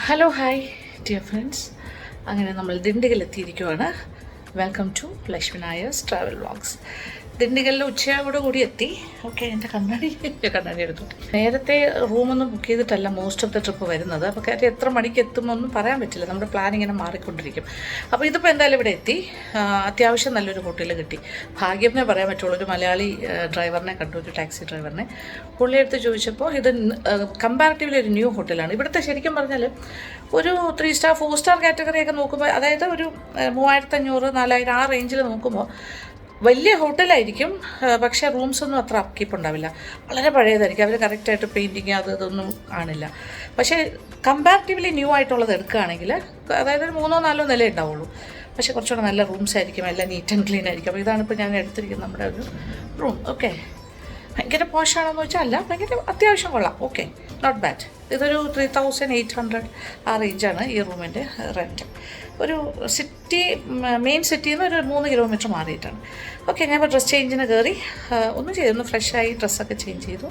Hello hi dear friends, അങ്ങനെ നമ്മൾ ദിണ്ടിഗലെത്തിയിരിക്കുവാണ്. Welcome to Lakshmi Nair's travel vlogs. ദിണ്ടിഗലിൽ ഉച്ചയോട് കൂടി എത്തി. ഓക്കെ, എൻ്റെ കണ്ണാടി എടുത്തു. നേരത്തെ റൂമൊന്നും ബുക്ക് ചെയ്തിട്ടല്ല മോസ്റ്റ് ഓഫ് ദ ട്രിപ്പ് വരുന്നത്. അപ്പോൾ കാര്യം എത്ര മണിക്ക് എത്തുമെന്നൊന്നും പറയാൻ പറ്റില്ല, നമ്മുടെ പ്ലാൻ ഇങ്ങനെ മാറിക്കൊണ്ടിരിക്കും. അപ്പോൾ ഇതിപ്പോൾ എന്തായാലും ഇവിടെ എത്തി. അത്യാവശ്യം നല്ലൊരു ഹോട്ടൽ കിട്ടി. ഭാഗ്യമേ പറയാൻ പറ്റുള്ളൂ. ഒരു മലയാളി ഡ്രൈവറിനെ കണ്ടു, ഒരു ടാക്സി ഡ്രൈവറിനെ. പുള്ളിയെടുത്ത് ചോദിച്ചപ്പോൾ ഇത് കമ്പാരിറ്റീവ്ലി ഒരു ന്യൂ ഹോട്ടലാണ്. ഇവിടുത്തെ ശരിക്കും പറഞ്ഞാൽ ഒരു 3 സ്റ്റാർ 4 സ്റ്റാർ കാറ്റഗറിയൊക്കെ നോക്കുമ്പോൾ, അതായത് ഒരു 3500 4000 ആ റേഞ്ചിൽ നോക്കുമ്പോൾ വലിയ ഹോട്ടലായിരിക്കും. പക്ഷേ റൂംസൊന്നും അത്ര അപ്കീപ്പ് ഉണ്ടാവില്ല. വളരെ പഴയതായിരിക്കും. അവർ കറക്റ്റായിട്ട് പെയിൻറ്റിങ് ഇതൊന്നും കാണില്ല. പക്ഷേ കമ്പാരിറ്റീവ്ലി ന്യൂ ആയിട്ടുള്ളത് എടുക്കുകയാണെങ്കിൽ, അതായത് ഒരു 3-4 നില ഉണ്ടാവുള്ളൂ. പക്ഷേ കുറച്ചുകൂടെ നല്ല റൂംസ് ആയിരിക്കും, എല്ലാം നീറ്റ് ആൻഡ് ക്ലീൻ ആയിരിക്കും. അപ്പോൾ ഇതാണിപ്പോൾ ഞാൻ എടുത്തിരിക്കുന്നത് നമ്മുടെ ഒരു റൂം. ഓക്കെ, ഭയങ്കര പോഷാണെന്ന് വെച്ചാൽ അല്ല, ഭയങ്കര അത്യാവശ്യം കൊള്ളാം. Okay, not bad. ഇതൊരു 3800 ആ റേഞ്ചാണ് ഈ റൂമിൻ്റെ റെൻറ്റ്. ഒരു മെയിൻ സിറ്റിയിൽ നിന്ന് ഒരു 3 കിലോമീറ്റർ മാറിയിട്ടാണ്. ഓക്കെ, ഞാൻ ഇപ്പോൾ ഡ്രസ്സ് ചേഞ്ചിന് കയറി ഒന്ന് ചെയ്തു, ഫ്രഷായി ഡ്രസ്സൊക്കെ ചേഞ്ച് ചെയ്തു.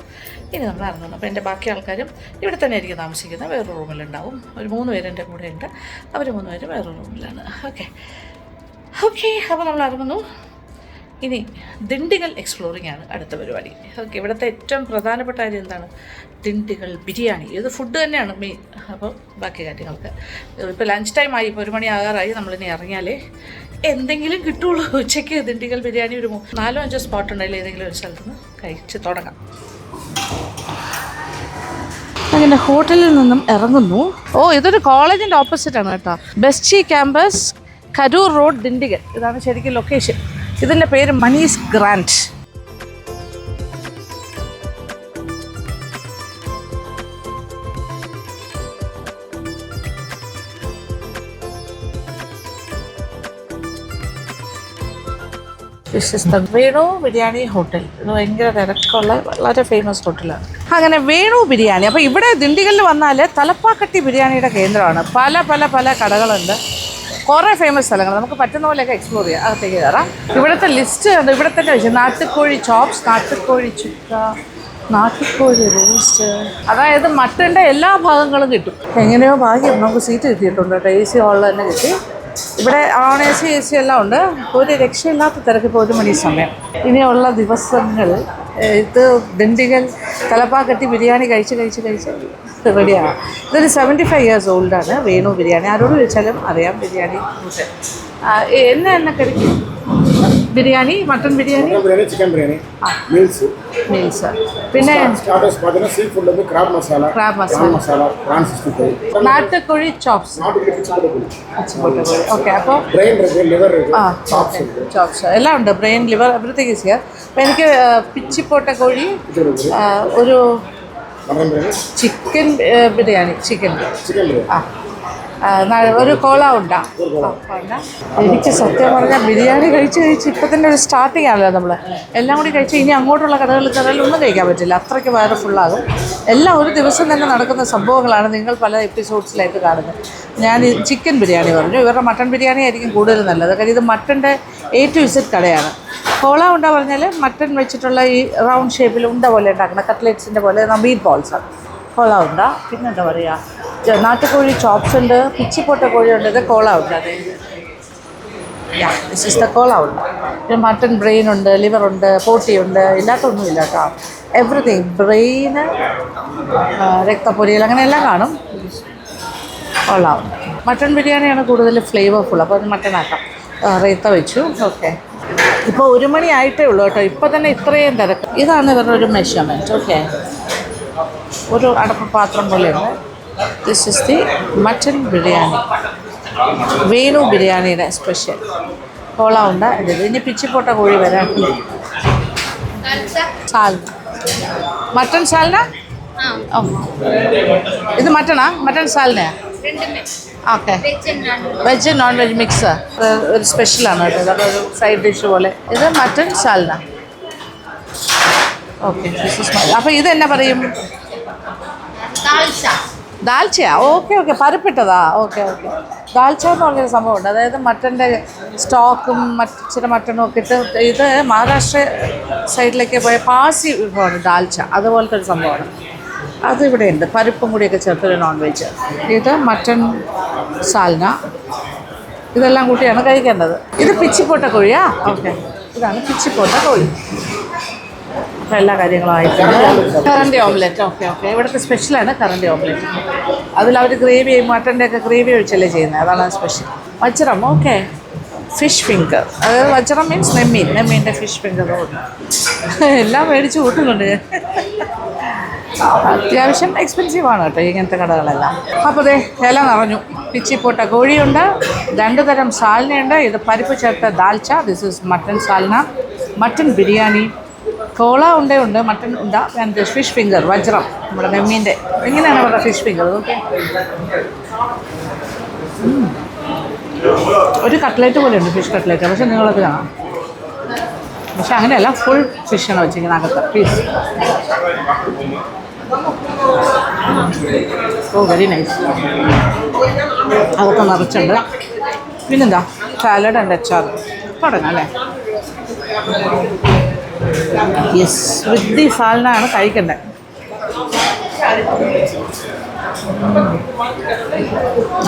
ഇനി നമ്മൾ ഇറങ്ങുന്നു. അപ്പോൾ എൻ്റെ ബാക്കി ആൾക്കാരും ഇവിടെ തന്നെ ആയിരിക്കും താമസിക്കുന്നത്. വേറൊരു റൂമിലുണ്ടാവും. ഒരു 3 പേര് എൻ്റെ കൂടെ ഉണ്ട്. അവർ 3 പേര് വേറൊരു റൂമിലാണ്. ഓക്കെ, അപ്പോൾ നമ്മൾ ഇറങ്ങുന്നു. ഇനി ദിണ്ടിഗൽ എക്സ്പ്ലോറിംഗ് ആണ് അടുത്ത പരിപാടി. ഓക്കെ, ഇവിടുത്തെ ഏറ്റവും പ്രധാനപ്പെട്ട കാര്യം എന്താണ്? ദിണ്ടിഗൽ ബിരിയാണി. ഇത് ഫുഡ് തന്നെയാണ് മെയിൻ. അപ്പോൾ ബാക്കി കാര്യങ്ങൾക്ക് ഇപ്പോൾ ലഞ്ച് ടൈം ആയി, ഇപ്പോൾ 1 മണി ആകാറായി. നമ്മളിനി ഇറങ്ങിയാലേ എന്തെങ്കിലും കിട്ടുള്ളൂ. ഉച്ചയ്ക്ക് ദിണ്ടിഗൽ ബിരിയാണി ഒരു 4-5 സ്പോട്ട് ഉണ്ടെങ്കിൽ ഏതെങ്കിലും ഒരു സ്ഥലത്ത് നിന്ന് കഴിച്ച് തുടങ്ങാം. അങ്ങനെ ഹോട്ടലിൽ നിന്നും ഇറങ്ങുന്നു. ഇതൊരു കോളേജിൻ്റെ ഓപ്പോസിറ്റാണ് കേട്ടോ. ബെസ്റ്റി ക്യാമ്പസ്, കരൂർ റോഡ്, ദിണ്ടിഗൽ. ഇതാണ് ശരിക്കും ലൊക്കേഷൻ. ഇതിൻ്റെ പേര് മനീസ് ഗ്രാൻഡ്. വേണു ബിരിയാണി ഹോട്ടൽ. ഇത് ഭയങ്കര തിരക്കുള്ള വളരെ ഫേമസ് ഹോട്ടലാണ്. അങ്ങനെ വേണു ബിരിയാണി. അപ്പോൾ ഇവിടെ ദിണ്ടിഗലിൽ വന്നാൽ തലപ്പാക്കട്ടി ബിരിയാണിയുടെ കേന്ദ്രമാണ്. പല പല പല കടകളുണ്ട്, കുറേ ഫേമസ് സ്ഥലങ്ങൾ. നമുക്ക് പറ്റുന്ന പോലെയൊക്കെ എക്സ്പ്ലോർ ചെയ്യാം. അകത്തേക്ക് കയറാം. ഇവിടുത്തെ ലിസ്റ്റ് ഇവിടെ തന്നെ വെച്ചു. നാട്ടുകോഴി ചോപ്സ്, നാട്ടുകോഴി ചുക്ക, നാട്ടുകോഴി റോസ്റ്റ്, അതായത് മട്ടൻ്റെ എല്ലാ ഭാഗങ്ങളും കിട്ടും. എങ്ങനെയോ ഭാഗ്യം നമുക്ക് സീറ്റ് കിട്ടിയിട്ടുണ്ട് കേട്ടോ. AC ഹാളിൽ തന്നെ കിട്ടി. ഇവിടെ AC എല്ലാം ഉണ്ട്. ഒരു രക്ഷയില്ലാത്ത തിരക്ക്. ഇപ്പോൾ 1 മണി സമയം. ഇനിയുള്ള ദിവസങ്ങൾ ഇത് ദിണ്ടിഗൽ തലപ്പാക്കട്ടി ബിരിയാണി കഴിച്ച് റെഡിയാണ്. ഇതൊരു 75 years ഓൾഡാണ് വേണു ബിരിയാണി. ആരോട് ചോദിച്ചാലും അറിയാം ബിരിയാണി. എന്നെ കഴിക്കും biryani, mutton biryani, chicken biryani, meals, പിന്നെ ക്രാബ് മസാല, നാട്ടുകോഴി ചോപ്സ്. ഓക്കെ, അപ്പോൾ ചോപ്സ് എല്ലാം ഉണ്ട്. Brain, liver, everything is here. അപ്പോൾ എനിക്ക് പിച്ചിപ്പോട്ട കോഴി, ഒരു ചിക്കൻ ബിരിയാണി, ഒരു കോള ഉണ്ടാ. എനിക്ക് സത്യം പറഞ്ഞാൽ ബിരിയാണി കഴിച്ച് ഇപ്പം തന്നെ ഒരു സ്റ്റാർട്ടിങ് ആണല്ലോ. നമ്മൾ എല്ലാം കൂടി കഴിച്ച് ഇനി അങ്ങോട്ടുള്ള കടകളിൽ ഒന്നും കഴിക്കാൻ പറ്റില്ല. അത്രയ്ക്ക് വയറ് ഫുള്ളാകും. എല്ലാം ഒരു ദിവസം തന്നെ നടക്കുന്ന സംഭവങ്ങളാണ് നിങ്ങൾ പല എപ്പിസോഡ്സിലായിട്ട് കാണുന്നത്. ഞാൻ ചിക്കൻ ബിരിയാണി പറഞ്ഞു. ഇവരുടെ മട്ടൺ ബിരിയാണി ആയിരിക്കും കൂടുതൽ നല്ലത്. കാര്യം ഇത് മട്ടൻ്റെ A to Z കടയാണ്. കോള ഉണ്ട പറഞ്ഞാൽ മട്ടൺ വെച്ചിട്ടുള്ള ഈ റൗണ്ട് ഷേപ്പിൽ ഉണ്ട പോലെ ഉണ്ടാക്കുന്ന കട്ട്ലെറ്റ്സിൻ്റെ പോലെ മീറ്റ് ബോൾസാണ് കോള ഉണ്ട. പിന്നെ എന്താ പറയുക, നാട്ടുകോഴി ചോപ്സ് ഉണ്ട്, പിച്ചിപ്പൊട്ട കോഴിയുണ്ട്. ഇത് കോള ഉണ്ട്. അതായത് ദിസ് ഇസ് ദ കോള ഉണ്ട്. പിന്നെ മട്ടൺ ബ്രെയിൻ ഉണ്ട്, ലിവറുണ്ട്, പോട്ടിയുണ്ട്. ഇല്ലാത്തൊന്നുമില്ല കേട്ടോ. എവറിത്തിങ്, ബ്രെയിന്, രക്തപ്പൊരിയൽ, അങ്ങനെ എല്ലാം കാണും. കോള ഉണ്ട്. മട്ടൺ ബിരിയാണിയാണ് കൂടുതൽ ഫ്ലേവർഫുൾ. അപ്പോൾ അത് മട്ടൺ ആക്കാം. റേത്ത വെച്ചു. ഓക്കെ, ഇപ്പോൾ 1 മണി ആയിട്ടേ ഉള്ളൂ കേട്ടോ. ഇപ്പോൾ തന്നെ ഇത്രയും തിരക്ക്. ഇതാണ് ഇവരുടെ ഒരു മെഷർമെൻറ്റ്. ഓക്കെ, ഒരു അടപ്പ് പാത്രം പോലെയുണ്ട്. This is the mutton biryani, Venu ബിരിയാണിയുടെ സ്പെഷ്യൽ. കോള ഉണ്ട്. ഇനി പിച്ചിപ്പൊട്ട കോഴി വരാൻ. സാൽന, മട്ടൺ സാൽന. ഇത് മട്ടണാ? മട്ടൺ സാൽനയാ? Okay, veg non veg mix. ഒരു സ്പെഷ്യലാണ് കേട്ടോ. ഇതൊക്കെ ഒരു സൈഡ് ഡിഷ് പോലെ. ഇത് മട്ടൺ സാൽന. ഓക്കെ, അപ്പോൾ ഇതെന്നാ പറയും? ദാൽച്ചയാ? ഓക്കെ, പരിപ്പിട്ടതാ. ഓക്കെ, ദാൽച്ച എന്ന് പറഞ്ഞൊരു സംഭവമുണ്ട്. അതായത് മട്ടൻ്റെ സ്റ്റോക്കും ഇച്ചിരി മട്ടണും ഒക്കെ ഇട്ട്. ഇത് മഹാരാഷ്ട്ര സൈഡിലേക്ക് പോയ പാസി വിഭവമാണ് ദാൽച്ച. അതുപോലത്തെ ഒരു സംഭവമാണ്. അതിവിടെ ഉണ്ട്, പരിപ്പും കൂടിയൊക്കെ ചേർത്തൊരു നോൺ വെജ്. ഇത് മട്ടൺ സാൽന, ഇതെല്ലാം കൂട്ടിയാണ് കഴിക്കേണ്ടത്. ഇത് പിച്ചിപ്പോട്ട കോഴിയാ? ഓക്കെ, ഇതാണ് പിച്ചിപ്പോട്ട കോഴി. അപ്പോൾ എല്ലാ കാര്യങ്ങളും ആയിട്ടുണ്ട്. കറണ്ടി ഓംലെറ്റ്, ഓക്കെ ഓക്കെ, ഇവിടുത്തെ സ്പെഷ്യലാണ് കറണ്ടി ഓംലെറ്റ്. അതിലവർ ഗ്രേവി, മട്ടൻ്റെ ഒക്കെ ഗ്രേവി ഒഴിച്ചല്ലേ ചെയ്യുന്നത്, അതാണ് സ്പെഷ്യൽ. വജ്രം, ഓക്കെ. ഫിഷ് ഫിംഗർ, അതായത് വജ്രം മീൻസ് നെമ്മീൻ്റെ ഫിഷ് ഫിംഗർ എല്ലാം മേടിച്ച് കൂട്ടുന്നുണ്ട്. അത്യാവശ്യം എക്സ്പെൻസീവാണ് കേട്ടോ ഇങ്ങനത്തെ കടകളെല്ലാം. അപ്പോൾ അതെ ഇല നിറഞ്ഞു. പിച്ചിപ്പോട്ട കോഴിയുണ്ട്, 2 തരം സാൽനയുണ്ട്. ഇത് പരിപ്പ് ചേർത്ത dalcha, this is mutton salna. Mutton biryani, കോള ഉണ്ട്, മട്ടൺ ഉണ്ട, ആൻഡ് ഫിഷ് ഫിംഗർ, വജ്രം, നമ്മുടെ നെമ്മീൻ്റെ. എങ്ങനെയാണ് അവരുടെ ഫിഷ് ഫിംഗർ? ഓക്കെ, ഒരു കട്ട്ലേറ്റ് പോലെ ഉണ്ട്, ഫിഷ് കട്ട്ലേറ്റ്, പക്ഷേ നിങ്ങളത് കാണാം. പക്ഷെ അങ്ങനെയല്ല, ഫുൾ ഫിഷാണ് വെച്ചിരിക്കുന്നത് അകത്ത് പീസ്. ഓ വെരി നൈസ്. അതൊക്കെ നിറച്ചുണ്ട്. പിന്നെന്താ, സാലഡ് ആൻഡ് അച്ചാർ. തുടങ്ങാം അല്ലേ? യെസ്, വിത്ത് ദി സാലനാണ് കഴിക്കേണ്ടത്.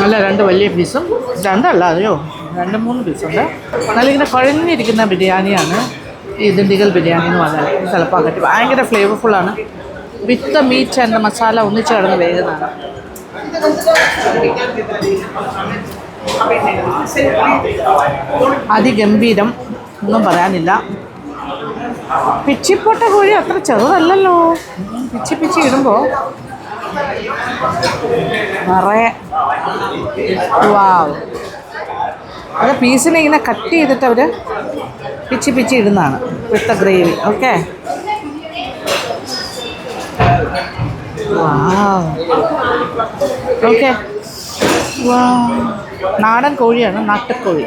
നല്ല 2 വലിയ പീസും, 2 അല്ല അതെയോ 2-3 പീസുണ്ട്. നല്ല ഇങ്ങനെ കുഴഞ്ഞിരിക്കുന്ന ബിരിയാണിയാണ് ഈ ദിണ്ടിഗൽ ബിരിയാണി എന്ന് പറഞ്ഞാൽ. തലപ്പാക്കട്ടി ഭയങ്കര ഫ്ലേവർഫുള്ളാണ്. വിത്ത് മീറ്റ് ആൻഡ് മസാല ഒന്നിച്ച് കിടന്ന് വേകുന്നതാണ്. അതിഗംഭീരം, ഒന്നും പറയാനില്ല. പിച്ചിപ്പോട്ട കോഴി അത്ര ചെറുതല്ലല്ലോ. പിച്ചി ഇടുമ്പോൾ നിറയെ. വാവ്, അത് പീസിനെ ഇങ്ങനെ കട്ട് ചെയ്തിട്ട് അവർ പിച്ചി ഇടുന്നതാണ് വിത്ത് ഗ്രേവി. Okay, okay. നാടൻ കോഴിയാണ്, നാട്ടുകോഴി.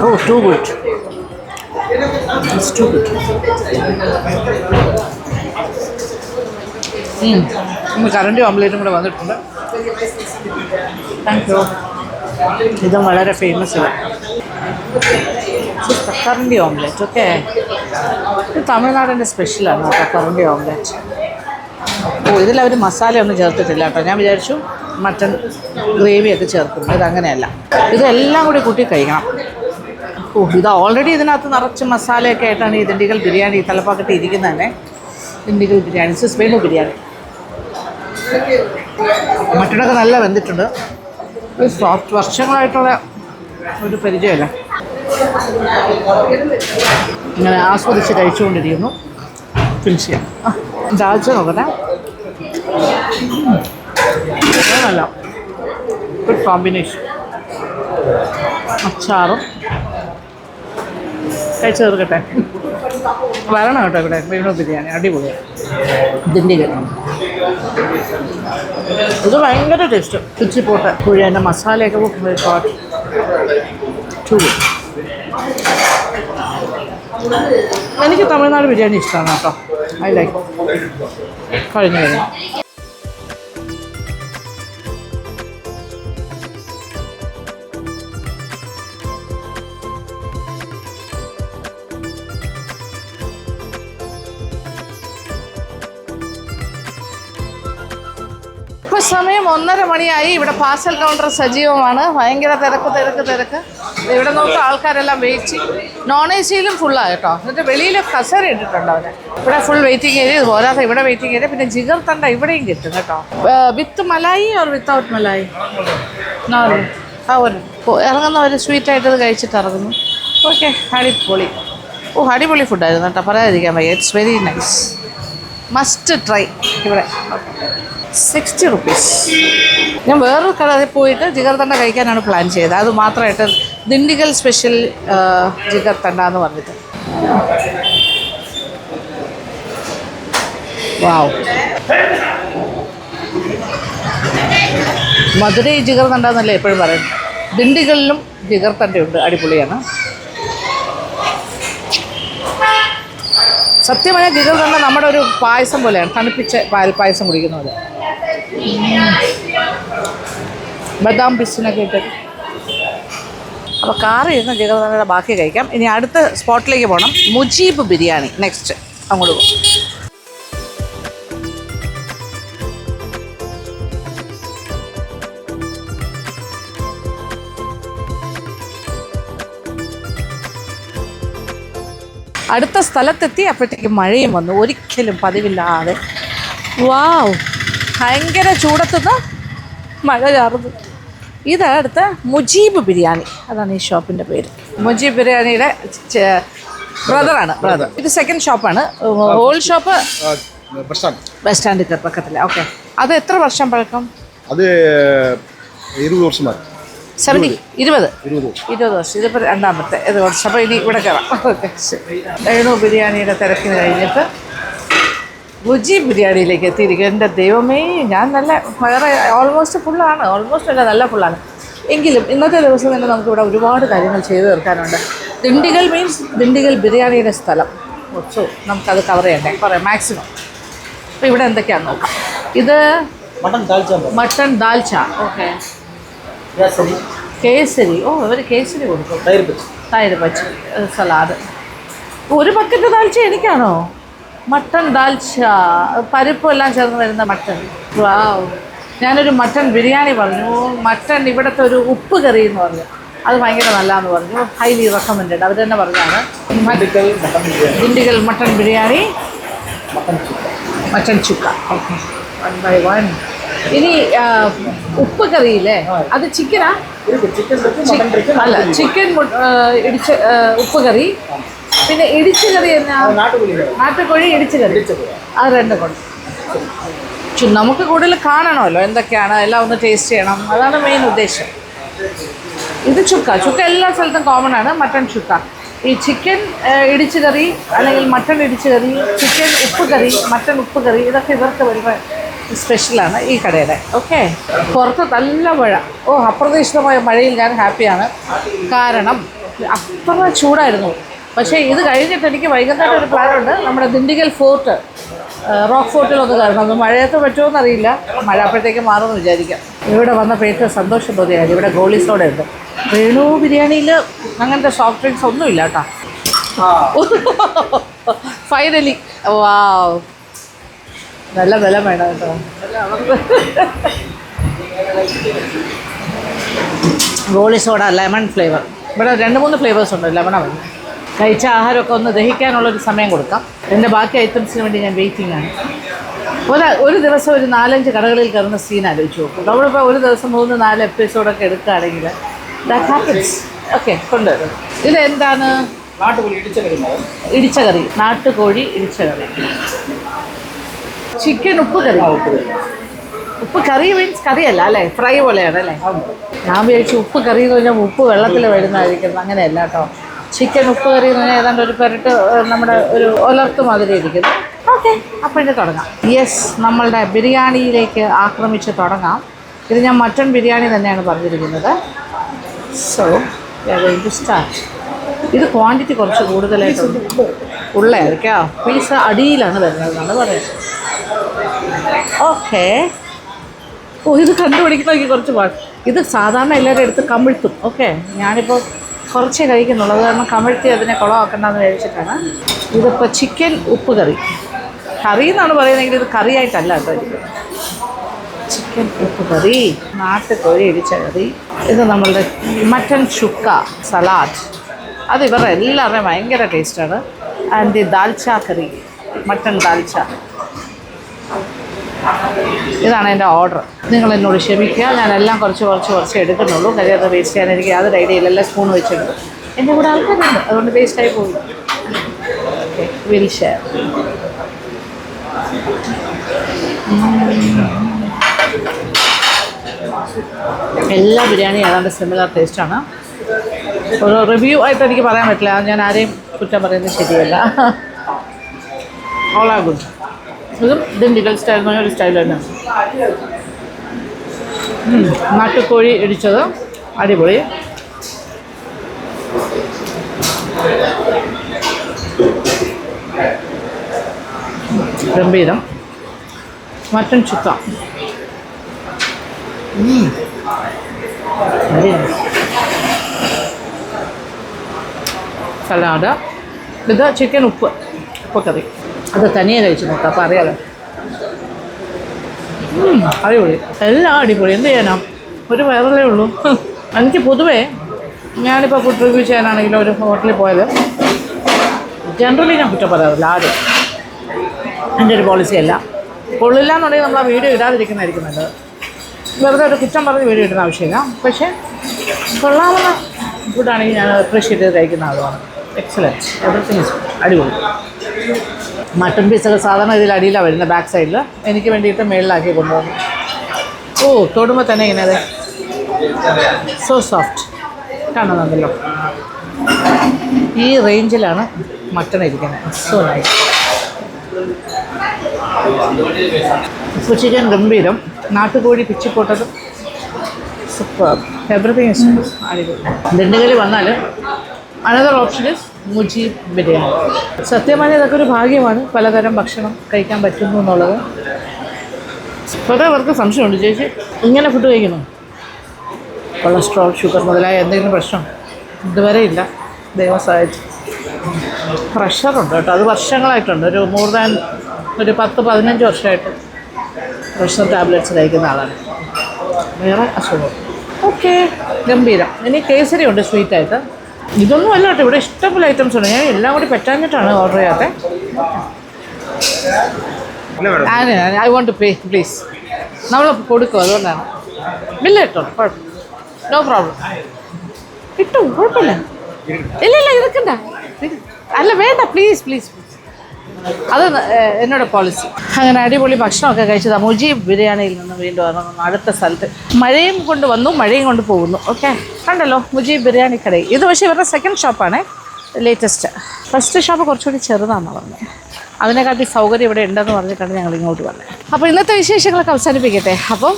Oh too good, it's too good. ഇന്ന് കറണ്ടി ഓംലേറ്റും കൂടെ വന്നിട്ടുണ്ട്. Thank you. ഇതും വളരെ ഫേമസ് ആണ്, കറണ്ടി ഓംലെറ്റ്. ഓക്കെ, ഇത് തമിഴ്നാടിൻ്റെ സ്പെഷ്യലാണ് കേട്ടോ കറണ്ടി ഓംലെറ്റ്. ഓ, ഇതിലവർ മസാലയൊന്നും ചേർത്തിട്ടില്ല കേട്ടോ. ഞാൻ വിചാരിച്ചു മട്ടൺ ഗ്രേവിയൊക്കെ ചേർക്കുന്നു. ഇതങ്ങനെയല്ല, ഇതെല്ലാം കൂടി കൂട്ടി കഴിക്കണം. ഓ, ഇത് ഓൾറെഡി ഇതിനകത്ത് നിറച്ച് മസാലയൊക്കെ ആയിട്ടാണ് ഈ ദിണ്ടിഗൽ ബിരിയാണി തലപ്പാക്കട്ടി ഇരിക്കുന്നത് തന്നെ. ദിണ്ടിഗൽ ബിരിയാണി, ദിസ് വേണു ബിരിയാണി. മട്ടണൊക്കെ നല്ല വെന്തിട്ടുണ്ട്. ഒരു സോഫ്റ്റ്, വർഷങ്ങളായിട്ടുള്ള ഒരു പരിചയമല്ല. ഇങ്ങനെ ആസ്വദിച്ച് കഴിച്ചുകൊണ്ടിരിക്കുന്നു. ഫിനിഷ് ചെയ്യാം. ദാൽച്ച നോക്കട്ടെ, നല്ല ഗുഡ് കോമ്പിനേഷൻ. അച്ചാറും കഴിച്ച് തീർക്കട്ടെ. വരണം കേട്ടോ ഇവിടെ വേണു ബിരിയാണി, അടിപൊളിയാണ്. ദിണ്ടിഗൽ ഇത് ഭയങ്കര ടേസ്റ്റ്. പിച്ചിപ്പോട്ട് കുഴി, അതിൻ്റെ മസാലയൊക്കെ എനിക്ക് തമിഴ്നാട് ബിരിയാണി ഇഷ്ടമാണ് കേട്ടോ. I like. കഴിഞ്ഞു. ഇപ്പോൾ സമയം 1:30 മണിയായി. ഇവിടെ പാർസൽ കൗണ്ടർ സജീവമാണ്. ഭയങ്കര തിരക്ക്. ഇവിടെ നോക്കുക, ആൾക്കാരെല്ലാം വെയിറ്റ്. നോൺ എ സിയിലും ഫുള്ളാണ് കേട്ടോ. എന്നിട്ട് വെളിയിൽ കസേര ഇട്ടിട്ടുണ്ട് അവന്. ഇവിടെ ഫുൾ വെയിറ്റിംഗ് ഏരിയ. ഇത് പോരാതെ ഇവിടെ വെയിറ്റിംഗ് ഏരിയ. പിന്നെ ജിഗർ തണ്ട ഇവിടെയും കിട്ടും കേട്ടോ. With malai or without malai? Normal. ഇറങ്ങുന്നവർ സ്വീറ്റായിട്ടത് കഴിച്ചിട്ട് ഇറങ്ങുന്നു. ഓക്കെ, അടിപൊളി. ഓ, അടിപൊളി ഫുഡായിരുന്നു കേട്ടോ, പറയാതിരിക്കാൻ വയ്യ. It's very nice, must try. ഇവിടെ 60 റുപ്പീസ്. ഞാൻ വേറൊരു കടയിൽ പോയിട്ട് ജിഗർ തണ്ട കഴിക്കാനാണ് പ്ലാൻ ചെയ്തത്. അത് മാത്രമായിട്ട് ദിണ്ടിഗൽ സ്പെഷ്യൽ ജിഗർ തണ്ട എന്ന് പറഞ്ഞിട്ട്. വാവ്, മധുരൈ ജിഗർ തണ്ട എന്നല്ലേ എപ്പോഴും പറയുന്നത്. ദിണ്ടിഗലിലും ജിഗർ തണ്ടയുണ്ട്, അടിപൊളിയാണ്. സത്യമായ ജിഗർ തണ്ട നമ്മുടെ ഒരു പായസം പോലെയാണ്, തണുപ്പിച്ച പാൽപ്പായസം കുടിക്കുന്ന പോലെ. ബദാം പിസ്റ്റിനൊക്കെ ഇട്ട് അപ്പോൾ കാറിൽ ഇരുന്ന് ജിഗർദണ്ഡയുടെ ബാക്കി കഴിക്കാം. ഇനി അടുത്ത സ്പോട്ടിലേക്ക് പോകണം. മുജീബ് ബിരിയാണി നെക്സ്റ്റ്, അങ്ങോട്ട് പോകും. അടുത്ത സ്ഥലത്തെത്തി. അപ്പോഴത്തേക്കും മഴയും വന്നു, ഒരിക്കലും പതിവില്ലാതെ. വാവ്, ഭയങ്കര ചൂടത്തുനിന്ന് മഴ ചാറുന്നു. ഇതടുത്ത് മുജീബ് ബിരിയാണി, അതാണ് ഈ ഷോപ്പിൻ്റെ പേര്. മുജീബ് ബിരിയാണിയുടെ ബ്രദറാണ് ബ്രദർ. ഇത് സെക്കൻഡ് ഷോപ്പാണ്. ഹോൾ ഷോപ്പ് ബസ് സ്റ്റാൻഡ് പക്കത്തില്ല. ഓക്കെ, അത് എത്ര വർഷം പഴക്കം? അത് 20 വർഷമായി. 20 വർഷം. ഇതിപ്പോൾ രണ്ടാമത്തെ ഇത് വർഷം. അപ്പോൾ ഇനി ഇവിടെ കയറാം. ഓക്കെ, ശരി. രേണു ബിരിയാണിയുടെ തിരക്കിന് കഴിഞ്ഞിട്ട് മുജീബ് ബിരിയാണിയിലേക്ക് എത്തിയിരിക്കും. എൻ്റെ ദൈവമേ, ഞാൻ നല്ല വേറെ ഓൾമോസ്റ്റ് ഫുള്ളാണ്. ഓൾമോസ്റ്റ് അല്ല, നല്ല ഫുള്ളാണ്. എങ്കിലും ഇന്നത്തെ ദിവസം തന്നെ നമുക്കിവിടെ ഒരുപാട് കാര്യങ്ങൾ ചെയ്തു തീർക്കാനുണ്ട്. ദിണ്ടിഗൽ മീൻസ് ദിണ്ടിഗൽ ബിരിയാണിയുടെ സ്ഥലം. സോ നമുക്കത് കവർ ചെയ്യണ്ടേ, പറയാം മാക്സിമം. അപ്പോൾ ഇവിടെ എന്തൊക്കെയാണെന്ന് നോക്കാം. ഇത് മട്ടൺ ദാൽച്ച. ഓക്കെ, കേസരി. ഓ, അവർ കേസരി കൊടുക്കും. തൈര് പച്ചടി, സലാഡ്. ഒരു ബക്കറ്റ് ദാൽച്ച എനിക്കാണോ? മട്ടൺ ദാൽച്ച, പരിപ്പും എല്ലാം ചേർന്ന് വരുന്ന മട്ടൺ. വാവ്, ഞാനൊരു മട്ടൺ ബിരിയാണി പറഞ്ഞു. മട്ടൺ ഇവിടുത്തെ ഒരു ഉപ്പ് കറി എന്ന് പറഞ്ഞു, അത് ഭയങ്കര നല്ലതെന്ന് പറഞ്ഞു. ഹൈലി റെക്കമെൻഡഡ്, അവർ തന്നെ പറഞ്ഞാണ്. Dindigul mutton biryani, mutton chukka. Okay, 1 by 1. ഇനി ഉപ്പ് കറിയില്ലേ, അത് ചിക്കനാ? അല്ല, ചിക്കൻ ഇടിച്ച ഉപ്പ് കറി. പിന്നെ ഇടിച്ചു കറി എന്നാ? നാട്ടുകോഴി ഇടിച്ചു കറി. അത് രണ്ടും കൊണ്ട് നമുക്ക് കൂടുതൽ കാണണമല്ലോ എന്തൊക്കെയാണ്, എല്ലാം ഒന്ന് ടേസ്റ്റ് ചെയ്യണം. അതാണ് മെയിൻ ഉദ്ദേശം. ഇത് ചുക്ക എല്ലാ സ്ഥലത്തും കോമൺ ആണ്. മട്ടൺ ചുക്ക. ഈ ചിക്കൻ ഇടിച്ചു കറി അല്ലെങ്കിൽ മട്ടൺ ഇടിച്ചു കറി, ചിക്കൻ ഉപ്പ് കറി, മട്ടൺ ഉപ്പ് കറി, ഇതൊക്കെ ഇവർക്ക് വരുമ്പോൾ സ്പെഷ്യലാണ് ഈ കടയുടെ. ഓക്കെ, പുറത്ത് നല്ല മഴ. ഓ, അപ്രതീക്ഷിതമായ മഴയിൽ ഞാൻ ഹാപ്പിയാണ്. കാരണം അത്ര ചൂടായിരുന്നു. പക്ഷേ ഇത് കഴിഞ്ഞിട്ട് എനിക്ക് വൈകുന്നേരം ഒരു പ്ലാനുണ്ട്. നമ്മുടെ ദിണ്ടിഗൽ ഫോർട്ട്, റോക്ക് ഫോർട്ടിലൊന്ന് കയറണം. അത് മഴയത്ത് പറ്റുമോ എന്നറിയില്ല. മഴ അപ്പോഴത്തേക്ക് മാറുമെന്ന് വിചാരിക്കാം. ഇവിടെ വന്നപ്പോൾ ഏറ്റവും സന്തോഷം തോന്നിയാൽ ഇവിടെ ഗോളി സോഡ ഉണ്ട്. രേണു ബിരിയാണിയിൽ അങ്ങനത്തെ സോഫ്റ്റ് ഡ്രിങ്ക്സ് ഒന്നുമില്ല കേട്ടോ. ഫൈനലി, വാവ്, നല്ല വില വേണം കേട്ടോ. Goalie soda lemon flavour. ഇവിടെ 2-3 ഫ്ലേവേഴ്സ് ഉണ്ട്. ലെമണാണ്. കഴിച്ച ആഹാരമൊക്കെ ഒന്ന് ദഹിക്കാനുള്ളൊരു സമയം കൊടുക്കാം. എൻ്റെ ബാക്കി ഐറ്റംസിന് വേണ്ടി ഞാൻ വെയിറ്റിംഗ് ആണ്. ഒരു ദിവസം ഒരു 4-5 കടകളിൽ കയറുന്ന സീൻ ആലോചിച്ച് നോക്കും. നമ്മളിപ്പോൾ ഒരു ദിവസം 3-4 എപ്പിസോഡൊക്കെ എടുക്കുകയാണെങ്കിൽ ദാറ്റ് ഹാപ്പൻസ്. ഓക്കെ, കൊണ്ടുവരും. ഇതെന്താണ്? ഇടിച്ച കറി, നാട്ടുകോഴി ഇടിച്ച കറി. ചിക്കൻ ഉപ്പ് കറി. ഉപ്പ് കറി മീൻസ് കറിയല്ല അല്ലേ, ഫ്രൈ പോലെയാണ് അല്ലേ? ഞാൻ വിചാരിച്ചു ഉപ്പ് കറി എന്ന് പറഞ്ഞാൽ ഉപ്പ് വെള്ളത്തിൽ വരുന്നതായിരിക്കുന്നത്. അങ്ങനെയല്ല കേട്ടോ. ചിക്കൻ ഉപ്പ് കറി എന്ന് പറഞ്ഞാൽ ഏതാണ്ട് ഒരു പെരട്ട്, നമ്മുടെ ഒരു ഒലർത്ത് മാതിരി ഇരിക്കുന്നു. ഓക്കെ, അപ്പോൾ ഇത് തുടങ്ങാം. യെസ്, നമ്മളുടെ ബിരിയാണിയിലേക്ക് ആക്രമിച്ച് തുടങ്ങാം. ഇത് ഞാൻ മട്ടൺ ബിരിയാണി തന്നെയാണ് പറഞ്ഞിരിക്കുന്നത്. So we are going to start. ഇത് ക്വാണ്ടിറ്റി കുറച്ച് കൂടുതലായിട്ടുണ്ട്. ഉള്ളയായിരിക്കാം. പീസ് അടിയിലാണ് വരുന്നതെന്നാണ് പറയുന്നത്. ഓക്കെ. ഓ, ഇത് കണ്ടുപിടിക്കണമെങ്കിൽ കുറച്ച് പാട്. ഇത് സാധാരണ എല്ലാവരും എടുത്ത് കമിഴ്ത്തും. ഓക്കെ, ഞാനിപ്പോൾ കുറച്ചേ കഴിക്കുന്നുള്ളൂ. അത് കാരണം കമിഴ്ത്തി അതിനെ കുളമാക്കണ്ടെന്ന് വിചാരിച്ചിട്ടാണ്. ഇതിപ്പോൾ ചിക്കൻ ഉപ്പ് കറി. കറി എന്നാണ് പറയുന്നതെങ്കിൽ ഇത് കറിയായിട്ടല്ല കേട്ടോ. ചിക്കൻ ഉപ്പ് കറി, നാട്ടുകോഴി ഇടിച്ച കറി. ഇത് നമ്മളുടെ മട്ടൺ ചുക്ക സലാഡ്. അത് ഇവരുടെ എല്ലാവരുടെയും ഭയങ്കര ടേസ്റ്റാണ്. And dalcha curry, mutton dalcha. ഇതാണ് എൻ്റെ ഓർഡർ. നിങ്ങൾ എന്നോട് ക്ഷമിക്കുക, ഞാനെല്ലാം കുറച്ച് എടുക്കുന്നുള്ളൂ. കാര്യം അത് വേസ്റ്റ് ചെയ്യാൻ എനിക്ക് യാതൊരു ഐഡിയ ഇല്ല. എല്ലാം സ്പൂൺ വെച്ചിട്ടുണ്ട്. എൻ്റെ കൂടെ ആൾക്കാരുണ്ട്, അതുകൊണ്ട് വേസ്റ്റായി പോയി. Okay, will share. എല്ലാ ബിരിയാണിയും ഏതാണ്ട് സിമിലർ ടേസ്റ്റാണ്. ഒരു റിവ്യൂ ആയിട്ട് എനിക്ക് പറയാൻ പറ്റില്ല. ഞാൻ ആരെയും കുറ്റം പറയുന്നത് ശരിയല്ല. All are good. ഇതും ദിണ്ടിഗൽ സ്റ്റൈൽ എന്ന് പറഞ്ഞൊരു സ്റ്റൈൽ തന്നെ. നാട്ടുകോഴി ഇടിച്ചത് അടിപൊളി. ഗംഭീരം. മട്ടൺ ചുക്ക സലാഡ്, ഇത് ചിക്കൻ ഉപ്പക്കറി. അത് തനിയെ കഴിച്ച് നോക്കാം, അപ്പോൾ അറിയാലോ. അടിപൊളി, എല്ലാം അടിപൊളി. എന്ത് ചെയ്യാനാ, ഒരു വയറല്ലേ ഉള്ളൂ. എനിക്ക് പൊതുവേ ഞാനിപ്പോൾ ഫുഡ് റിവ്യൂ ചെയ്യാനാണെങ്കിലും ഒരു ഹോട്ടലിൽ പോയത് ജനറലി ഞാൻ കുറ്റം പറയാറില്ല ആരും. എൻ്റെ ഒരു പോളിസിയല്ല. കൊള്ളില്ല എന്നുണ്ടെങ്കിൽ നമ്മൾ ആ വീഡിയോ ഇടാതിരിക്കുന്നതായിരിക്കും നല്ലത്. വെറുതെ ഒരു കുറ്റം പറഞ്ഞ് വീഡിയോ ഇടുന്ന ആവശ്യമില്ല. പക്ഷേ കൊള്ളാവുന്ന ഫുഡാണെങ്കിൽ ഞാൻ അപ്രീഷിയേറ്റ് ചെയ്ത് കഴിക്കുന്ന ആളുമാണ്. എക്സലൻറ്റ്, എവറിത്തിങ് ഇസ് അടിപൊളി. മട്ടൺ പീസൊക്കെ സാധാരണ ഇതിൽ അടിയിലാണ് വരുന്നത്, ബാക്ക് സൈഡിൽ. എനിക്ക് വേണ്ടിയിട്ട് മേളിലാക്കി കൊണ്ടുവന്നു. ഓ, തൊടുമ്പോൾ തന്നെ ഇങ്ങനെ അതെ, സോ സോഫ്റ്റ് കാണുന്നുണ്ടല്ലോ. ഈ റേഞ്ചിലാണ് മട്ടൺ ഇരിക്കുന്നത്. So nice. ഉപ്പ് ചിക്കൻ ഗംഭീരം, നാട്ടുകോഴി പിച്ചിപ്പോട്ടതും സൂപ്പർ, എവറിത്തിങ് ഇസ് അടിപൊളി. ദിണ്ടുകല്ലിൽ വന്നാൽ another option is Mujeeb biryani. സത്യമായി ഇതൊക്കെ ഒരു ഭാഗ്യമാണ്, പലതരം ഭക്ഷണം കഴിക്കാൻ പറ്റുന്നു എന്നുള്ളത്. കുറേ പേർക്ക് സംശയമുണ്ട്, ചേച്ചി ഇങ്ങനെ ഫുഡ് കഴിക്കണം, കൊളസ്ട്രോൾ, ഷുഗർ മുതലായ എന്തെങ്കിലും പ്രശ്നം? ഇതുവരെ ഇല്ല, ദൈവം സഹായിച്ചു. പ്രഷറുണ്ട് കേട്ടോ, അത് വർഷങ്ങളായിട്ടുണ്ട്. ഒരു മോർ ദാൻ ഒരു 10-15 വർഷമായിട്ട് പ്രഷർ ടാബ്ലറ്റ്സ് കഴിക്കുന്ന ആളാണ്. വേറെ അസുഖം. ഓക്കെ, ഗംഭീരം. ഇനി കേസരി ഉണ്ട് സ്വീറ്റായിട്ട്. ഇതൊന്നും അല്ല കേട്ടോ, ഇവിടെ ഇഷ്ടംപോലെ ഐറ്റംസ് ഉണ്ട്. ഞാൻ എല്ലാം കൂടി പറ്റാഞ്ഞിട്ടാണ് ഓർഡർ ചെയ്യാത്തത്. I want to pay please. നമ്മൾ കൊടുക്കും, അതുകൊണ്ടാണ്. ബില്ല് കിട്ടോ, കുഴപ്പം, നോ പ്രോബ്ലം. കിട്ടും, കുഴപ്പമില്ല. ഇല്ല ഇരിക്കണ്ട, അല്ല വേണ്ട, പ്ലീസ് പ്ലീസ്. അത് എന്നോട് പോളിസി. അങ്ങനെ അടിപൊളി ഭക്ഷണമൊക്കെ കഴിച്ചതാണ്. മുജീബ് ബിരിയാണിയിൽ നിന്ന് വീണ്ടും ഇറങ്ങുന്നു അടുത്ത സ്ഥലത്ത്. മഴയും കൊണ്ട് വന്നു, മഴയും കൊണ്ട് പോകുന്നു. ഓക്കെ, കണ്ടല്ലോ മുജീബ് ബിരിയാണി കടയിൽ. ഇത് പക്ഷേ ഇവരുടെ സെക്കൻഡ് ഷോപ്പാണ്, ലേറ്റസ്റ്റ്. ഫസ്റ്റ് ഷോപ്പ് കുറച്ചുകൂടി ചെറുതാണെന്ന് പറഞ്ഞത്. അതിനെക്കാട്ടി സൗകര്യം ഇവിടെ ഉണ്ടെന്ന് പറഞ്ഞിട്ടാണ് ഞങ്ങൾ ഇങ്ങോട്ട് വന്നത്. അപ്പോൾ ഇന്നത്തെ വിശേഷങ്ങളൊക്കെ അവസാനിപ്പിക്കട്ടെ. അപ്പോൾ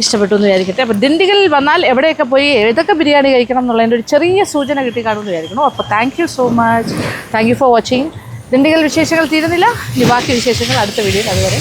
ഇഷ്ടപ്പെട്ടു എന്ന് വിചാരിക്കട്ടെ. അപ്പോൾ ദിണ്ടിഗലിൽ വന്നാൽ എവിടെയൊക്കെ പോയി ഏതൊക്കെ ബിരിയാണി കഴിക്കണം എന്നുള്ളതിൻ്റെ ഒരു ചെറിയ സൂചന കിട്ടിക്കാണെന്ന് വിചാരിക്കണം. അപ്പോൾ thank you so much, thank you for watching. Dindigul വിശേഷങ്ങൾ തീരുന്നില്ല, ഇനി ബാക്കി വിശേഷങ്ങൾ അടുത്ത വീഡിയോയിൽ. അതുവരെ